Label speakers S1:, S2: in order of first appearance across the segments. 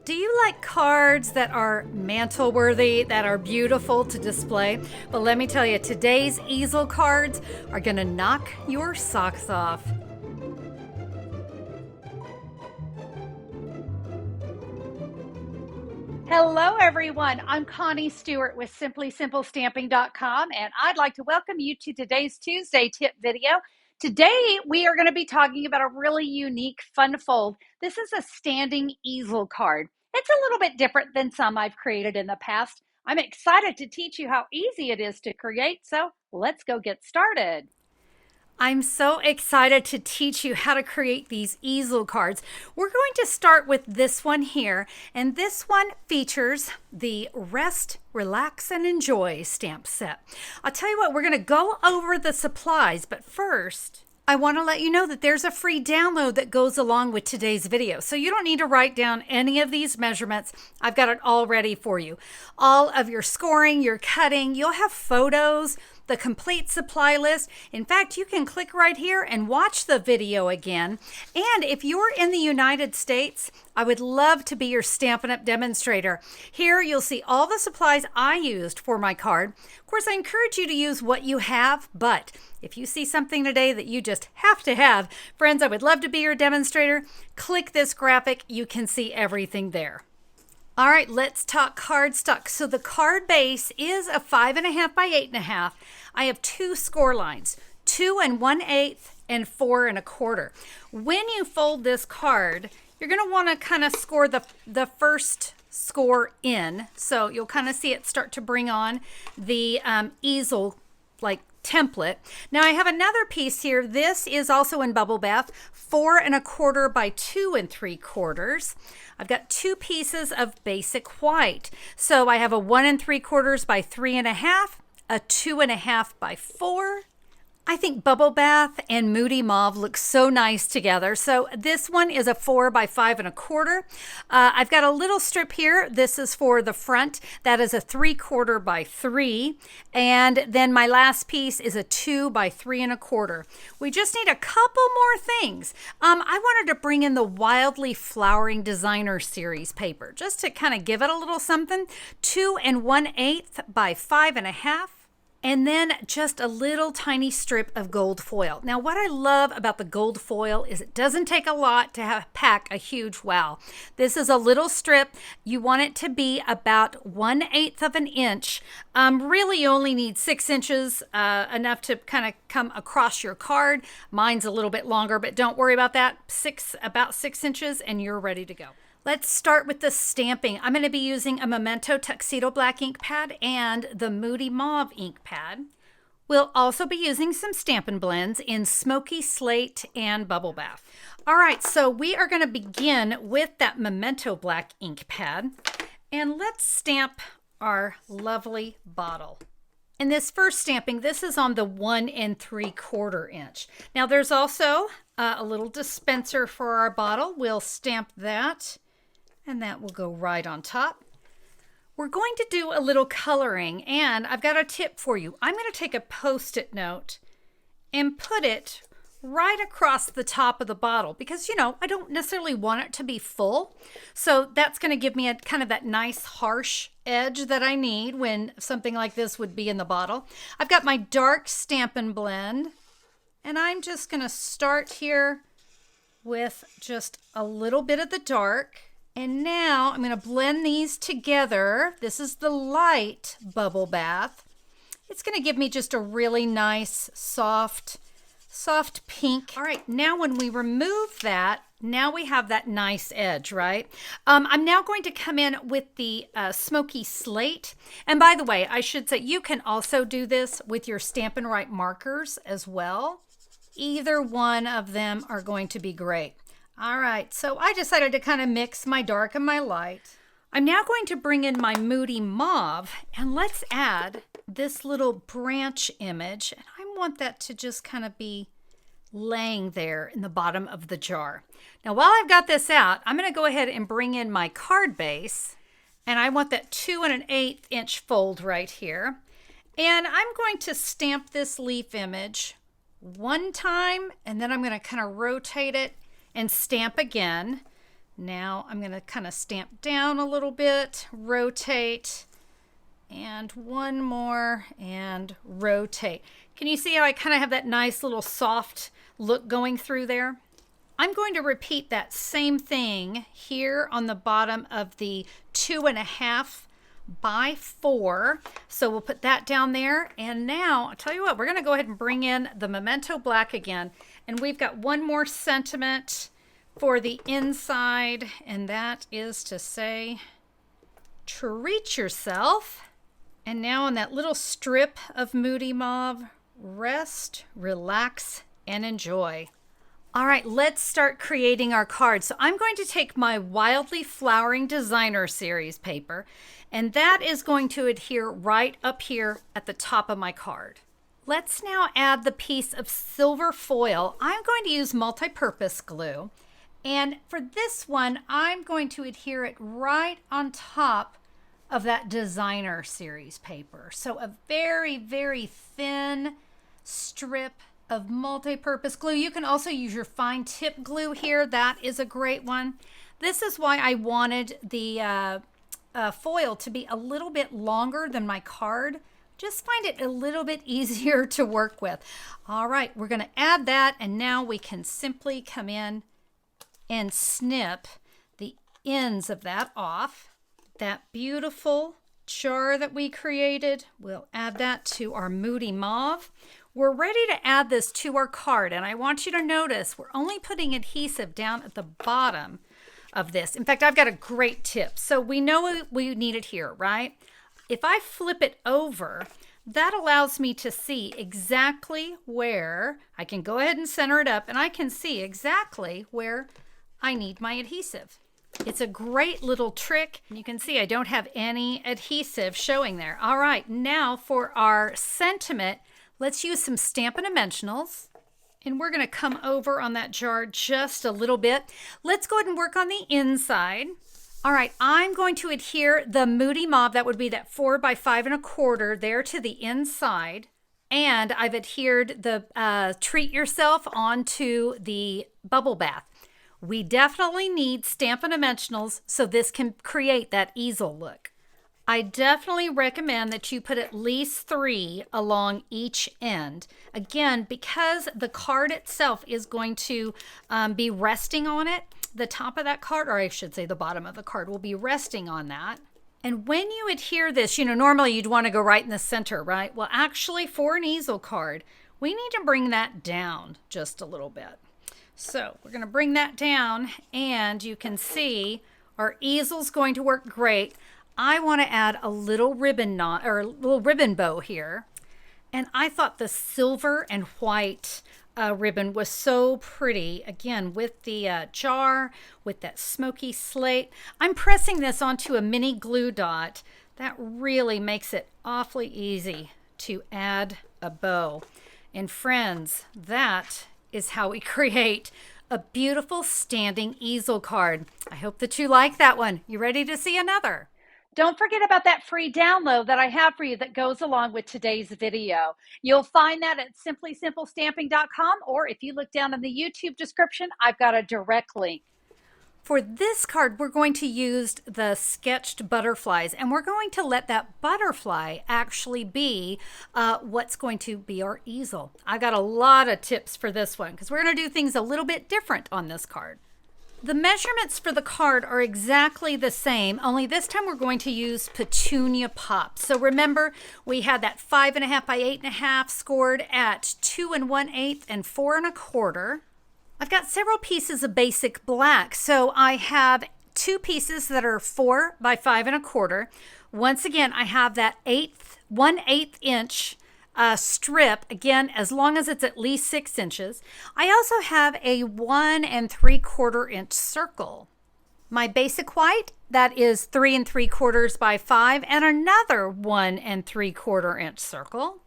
S1: Do you like cards that are mantle worthy, that are beautiful to display? But let me tell you, today's easel cards are gonna knock your socks off.
S2: Hello, everyone. I'm Connie Stewart with SimplySimpleStamping.com, and I'd like to welcome you to today's Tuesday tip video. Today, we are going to be talking about a really unique fun fold. This is a standing easel card. It's a little bit different than some I've created in the past. I'm excited to teach you how easy it is to create, so let's go get started.
S1: I'm so excited to teach you how to create these easel cards. We're going to start with this one here, and this one features the Rest, Relax, and Enjoy stamp set. I'll tell you what, we're going to go over the supplies, but first, I want to let you know that there's a free download that goes along with today's video. So you don't need to write down any of these measurements. I've got it all ready for you. All of your scoring, your cutting, you'll have photos, the complete supply list. In fact, you can click right here and watch the video again. And if you're in the United States, I would love to be your Stampin' Up! Demonstrator. Here you'll see all the supplies I used for my card. Of course, I encourage you to use what you have, but if you see something today that you just have to have, friends, I would love to be your demonstrator. Click this graphic, you can see everything there. All right, let's talk cardstock. So the card base is a 5.5 by 8.5. I have two score lines, 2 1/8 and 4 1/4. When you fold this card, you're going to want to kind of score the first score in. So you'll kind of see it start to bring on the easel like template. Now I have another piece here. This is also in bubble bath, 4 1/4 by 2 3/4. I've got two pieces of basic white. So I have a 1 3/4 by 3 1/2, a 2 1/2 by 4. I think bubble bath and moody mauve look so nice together. So this one is a 4 by 5 1/4. I've got a little strip here. This is for the front. That is a 3/4 by 3. And then my last piece is a 2 by 3 1/4. We just need a couple more things. I wanted to bring in the Wildly Flowering Designer Series paper just to kind of give it a little something. 2 1/8 by 5 1/2. And then just a little tiny strip of gold foil. Now, what I love about the gold foil is it doesn't take a lot to pack a huge wow. This is a little strip. You want it to be about 1/8 of an inch. Really, you only need 6 inches, enough to kind of come across your card. Mine's a little bit longer, but don't worry about that. About 6 inches, and you're ready to go. Let's start with the stamping. I'm going to be using a Memento Tuxedo Black ink pad and the Moody Mauve ink pad. We'll also be using some Stampin' Blends in Smoky Slate and Bubble Bath. All right, so we are going to begin with that Memento Black ink pad, and let's stamp our lovely bottle. In this first stamping, this is on the 1 3/4 inch. Now there's also a little dispenser for our bottle. We'll stamp that, and that will go right on top. We're going to do a little coloring, and I've got a tip for you. I'm going to take a Post-it note and put it right across the top of the bottle because, you know, I don't necessarily want it to be full. So that's going to give me a kind of that nice harsh edge that I need when something like this would be in the bottle. I've got my dark Stampin' Blend, and I'm just going to start here with just a little bit of the dark. And now I'm going to blend these together. This is the light bubble bath. It's going to give me just a really nice, soft pink. All right, now when we remove that, now we have that nice edge, right? I'm now going to come in with the Smoky Slate. And by the way, I should say you can also do this with your Stampin' Right markers as well. Either one of them are going to be great. All right, so I decided to kind of mix my dark and my light. I'm now going to bring in my Moody Mauve, and let's add this little branch image. And I want that to just kind of be laying there in the bottom of the jar. Now, while I've got this out, I'm going to go ahead and bring in my card base, and I want that 2 1/8 inch fold right here. And I'm going to stamp this leaf image one time, and then I'm going to kind of rotate it and stamp again. Now I'm going to kind of stamp down a little bit, rotate, and one more, and rotate. Can you see how I kind of have that nice little soft look going through there? I'm going to repeat that same thing here on the bottom of the 2.5 by 4. So we'll put that down there. And now, I'll tell you what, we're going to go ahead and bring in the Memento Black again. And we've got one more sentiment for the inside, and that is to say, treat yourself. And now on that little strip of Moody Mauve, rest, relax, and enjoy. All right, let's start creating our cards. So I'm going to take my Wildly Flowering Designer Series paper, and that is going to adhere right up here at the top of my card. Let's now add the piece of silver foil. I'm going to use multi-purpose glue, and for this one, I'm going to adhere it right on top of that Designer Series paper. So a very, very thin strip of multi-purpose glue. You can also use your fine tip glue here. That is a great one. This is why I wanted the foil to be a little bit longer than my card. Just find it a little bit easier to work with. All right, we're going to add that, and now we can simply come in and snip the ends of that off. That beautiful jar that we created, we'll add that to our Moody Mauve. We're ready to add this to our card, and I want you to notice we're only putting adhesive down at the bottom of this. In fact, I've got a great tip. So we know we need it here, right? If I flip it over, that allows me to see exactly where I can go ahead and center it up, and I can see exactly where I need my adhesive. It's a great little trick. You can see I don't have any adhesive showing there. All right, now for our sentiment, let's use some Stampin' Dimensionals, and we're going to come over on that jar just a little bit. Let's go ahead and work on the inside. All right, I'm going to adhere the Moody Mauve, that would be that 4 by 5 1/4 there to the inside, and I've adhered the Treat Yourself onto the bubble bath. We definitely need Stampin' Dimensionals so this can create that easel look. I definitely recommend that you put at least 3 along each end. Again, because the card itself is going to be resting on it, the top of that card, or I should say the bottom of the card, will be resting on that. And when you adhere this, normally you'd want to go right in the center, right? Well, actually, for an easel card, we need to bring that down just a little bit. So we're going to bring that down, and you can see our easel's going to work great. I want to add a little ribbon knot or a little ribbon bow here. And I thought the silver and white ribbon was so pretty. Again, with the jar, with that smoky slate. I'm pressing this onto a mini glue dot. That really makes it awfully easy to add a bow. And friends, that is how we create a beautiful standing easel card. I hope that you like that one. You ready to see another?
S2: Don't forget about that free download that I have for you that goes along with today's video. You'll find that at simplysimplestamping.com, or if you look down in the YouTube description, I've got a direct link.
S1: For this card, we're going to use the sketched butterflies, and we're going to let that butterfly actually be what's going to be our easel. I got a lot of tips for this one because we're going to do things a little bit different on this card. The measurements for the card are exactly the same, only this time we're going to use Petunia Pops. So remember, we had that 5.5 by 8.5 scored at 2 1/8 and 4 1/4. I've got several pieces of basic black, so I have 2 pieces that are 4 by 5 1/4. Once again, I have that 1/8 inch strip, again, as long as it's at least 6 inches. I also have a 1 3/4 inch circle. My basic white, that is 3 3/4 by 5, and another 1 3/4 inch circle.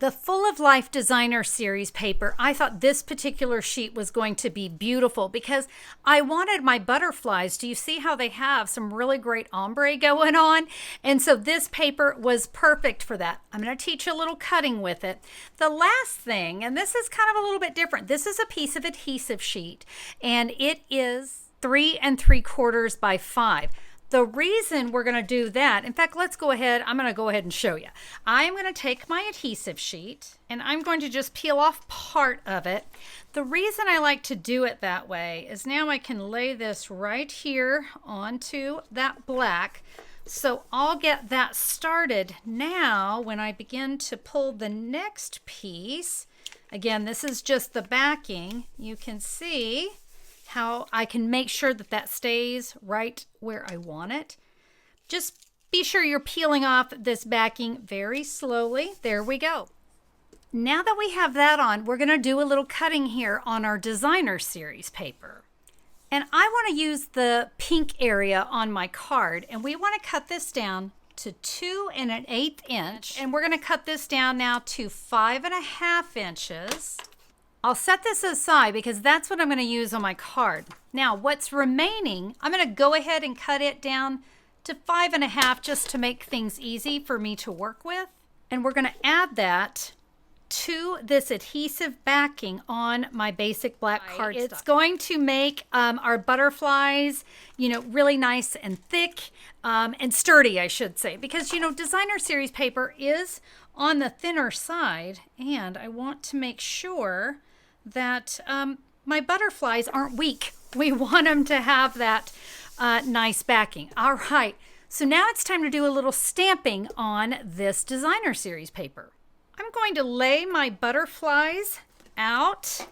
S1: The Full of Life Designer Series paper, I thought this particular sheet was going to be beautiful because I wanted my butterflies. Do you see how they have some really great ombre going on? And so this paper was perfect for that. I'm going to teach you a little cutting with it. The last thing, and this is kind of a little bit different, this is a piece of adhesive sheet, and it is 3 3/4 by 5. The reason we're going to do that, in fact, let's go ahead. I'm going to go ahead and show you. I'm going to take my adhesive sheet and I'm going to just peel off part of it. The reason I like to do it that way is now I can lay this right here onto that black. So I'll get that started now when I begin to pull the next piece. Again, this is just the backing. You can see how I can make sure that that stays right where I want it. Just be sure you're peeling off this backing very slowly. There we go. Now that we have that on, we're going to do a little cutting here on our designer series paper. And I want to use the pink area on my card, and we want to cut this down to 2 1/8 inch, and we're going to cut this down now to 5 1/2 inches. I'll set this aside because that's what I'm going to use on my card. Now, what's remaining, I'm going to go ahead and cut it down to 5 1/2 just to make things easy for me to work with. And we're going to add that to this adhesive backing on my basic black cardstock. It's going to make our butterflies, really nice and thick and sturdy, I should say, because, designer series paper is on the thinner side, and I want to make sure that my butterflies aren't weak. We want them to have that nice backing. All right, so now it's time to do a little stamping on this designer series paper. I'm going to lay my butterflies out.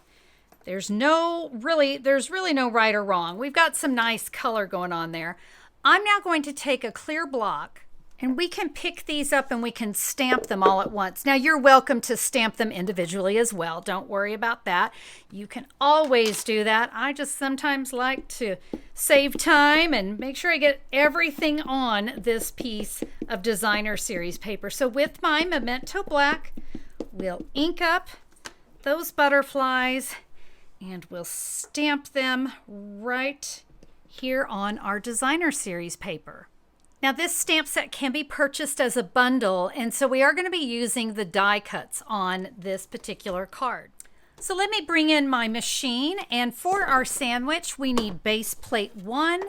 S1: There's really no right or wrong. We've got some nice color going on there. I'm now going to take a clear block, and we can pick these up and we can stamp them all at once. Now, you're welcome to stamp them individually as well. Don't worry about that. You can always do that. I just sometimes like to save time and make sure I get everything on this piece of designer series paper. So with my Memento Black, we'll ink up those butterflies and we'll stamp them right here on our designer series paper. Now, this stamp set can be purchased as a bundle, and so we are going to be using the die cuts on this particular card. So let me bring in my machine, and for our sandwich, we need base plate 1,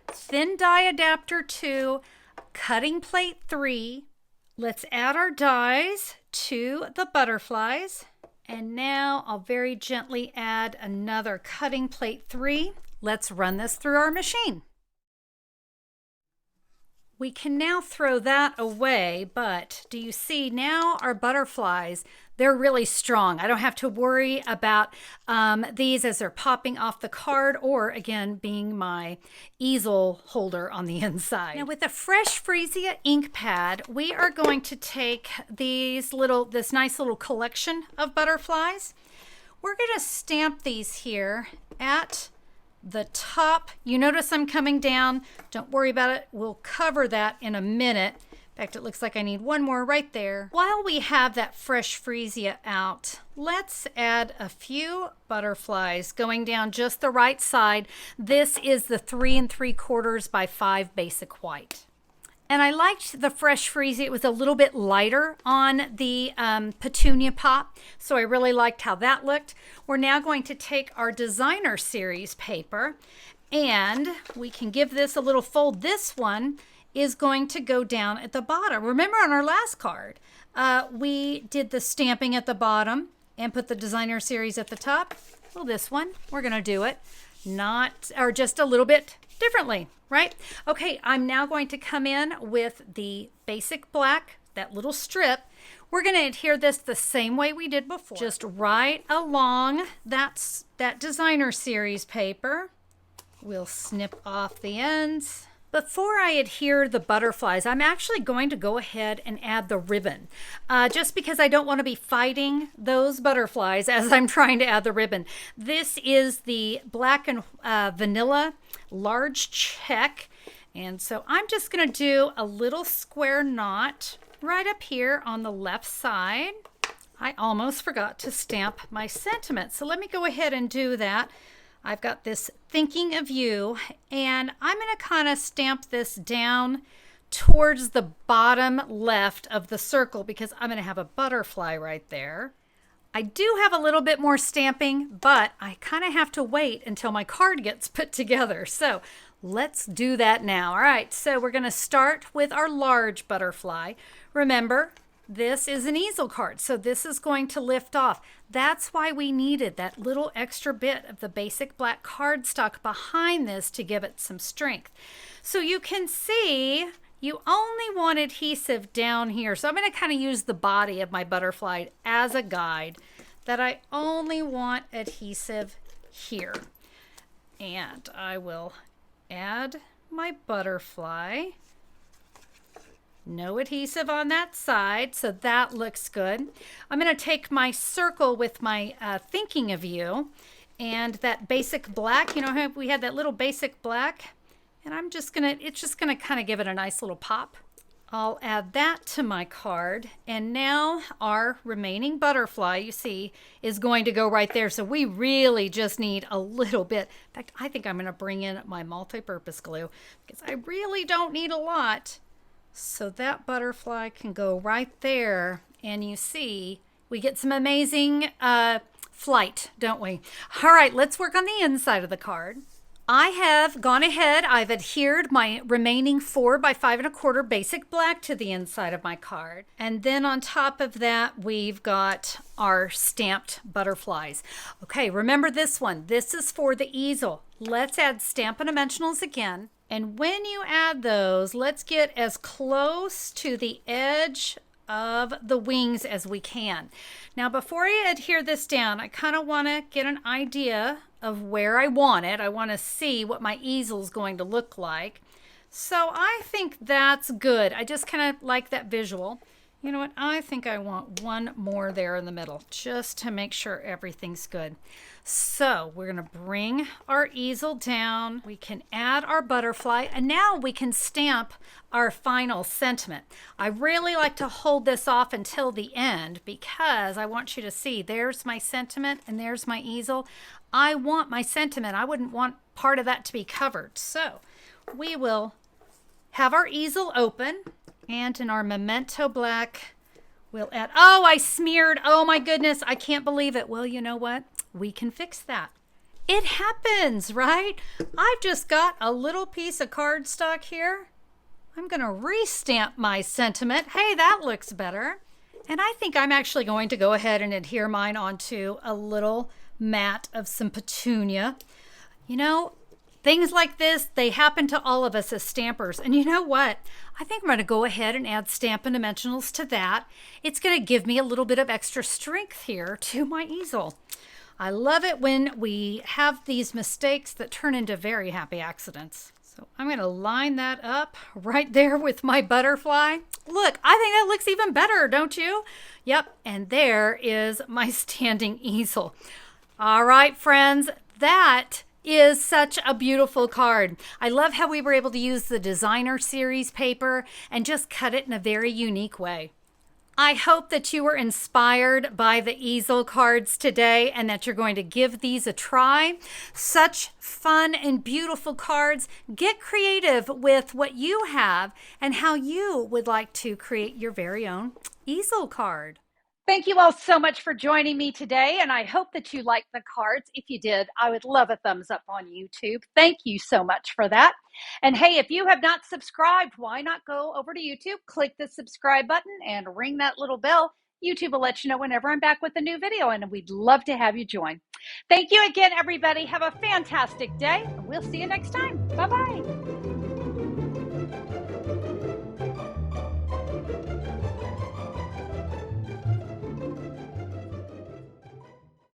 S1: thin die adapter 2, cutting plate 3. Let's add our dies to the butterflies, and now I'll very gently add another cutting plate 3. Let's run this through our machine. We can now throw that away, but do you see now our butterflies, they're really strong. I don't have to worry about these as they're popping off the card or, again, being my easel holder on the inside. Now, with a fresh Freesia ink pad, we are going to take this nice little collection of butterflies. We're going to stamp these here at the top. You notice I'm coming down. Don't worry about it. We'll cover that in a minute. In fact, it looks like I need one more right there. While we have that fresh Freesia out, let's add a few butterflies going down just the right side. This is the 3 3/4 by 5 basic white. And I liked the fresh Freesia. It was a little bit lighter on the petunia pop, so I really liked how that looked. We're now going to take our designer series paper, and we can give this a little fold. This one is going to go down at the bottom. Remember on our last card, we did the stamping at the bottom and put the designer series at the top. Well, this one, we're going to do it just a little bit differently, right? Okay, I'm now going to come in with the basic black, that little strip. We're going to adhere this the same way we did before, just right along that designer series paper. We'll snip off the ends. Before I adhere the butterflies, I'm actually going to go ahead and add the ribbon, just because I don't want to be fighting those butterflies as I'm trying to add the ribbon. This is the black and vanilla large check, and so I'm just going to do a little square knot right up here on the left side. I almost forgot to stamp my sentiment, so let me go ahead and do that. I've got this thinking of you, and I'm going to kind of stamp this down towards the bottom left of the circle because I'm going to have a butterfly right there. I do have a little bit more stamping, but I kind of have to wait until my card gets put together. So let's do that now. All right, so we're going to start with our large butterfly. Remember, this is an easel card, so this is going to lift off. That's why we needed that little extra bit of the basic black cardstock behind this to give it some strength. So you can see you only want adhesive down here. So I'm going to kind of use the body of my butterfly as a guide, that I only want adhesive here. And I will add my butterfly. No adhesive on that side, so that looks good. I'm going to take my circle with my thinking of you and that basic black. You know how we had that little basic black? And it's just gonna kind of give it a nice little pop. I'll add that to my card. And now our remaining butterfly, you see, is going to go right there. So we really just need a little bit. In fact, I think I'm gonna bring in my multi-purpose glue because I really don't need a lot. So that butterfly can go right there. And you see, we get some amazing flight, don't we? All right, let's work on the inside of the card. I have gone ahead, I've adhered my remaining 4 by 5 1/4 basic black to the inside of my card. And then on top of that, we've got our stamped butterflies. Okay, remember this one. This is for the easel. Let's add Stampin' Dimensionals again. And when you add those, let's get as close to the edge of the wings as we can. Now, before I adhere this down, I kind of want to get an idea of where I want it. I want to see what my easel is going to look like. So I think that's good. I just kind of like that visual. You know what? I think I want one more there in the middle just to make sure everything's good. So we're going to bring our easel down. We can add our butterfly, and now we can stamp our final sentiment. I really like to hold this off until the end because I want you to see there's my sentiment and there's my easel. I want my sentiment. I wouldn't want part of that to be covered. So we will have our easel open, and in our memento black, we'll add, oh, I smeared. Oh my goodness, I can't believe it. Well, you know what? We can fix that. It happens, right? I've just got a little piece of cardstock here. I'm going to restamp my sentiment. Hey, that looks better. And I think I'm actually going to go ahead and adhere mine onto a little mat of some petunia. You know, things like this, they happen to all of us as stampers. And you know what? I think I'm going to go ahead and add Stampin' Dimensionals to that. It's going to give me a little bit of extra strength here to my easel. I love it when we have these mistakes that turn into very happy accidents. So I'm going to line that up right there with my butterfly. Look, I think that looks even better, don't you? Yep, and there is my standing easel. All right, friends, that is such a beautiful card. I love how we were able to use the designer series paper and just cut it in a very unique way. I hope that you were inspired by the easel cards today and that you're going to give these a try. Such fun and beautiful cards. Get creative with what you have and how you would like to create your very own easel card.
S2: Thank you all so much for joining me today, and I hope that you liked the cards. If you did, I would love a thumbs up on YouTube. Thank you so much for that. And hey, if you have not subscribed, why not go over to YouTube, click the subscribe button, and ring that little bell. YouTube will let you know whenever I'm back with a new video, and we'd love to have you join. Thank you again, everybody. Have a fantastic day, and we'll see you next time. Bye-bye.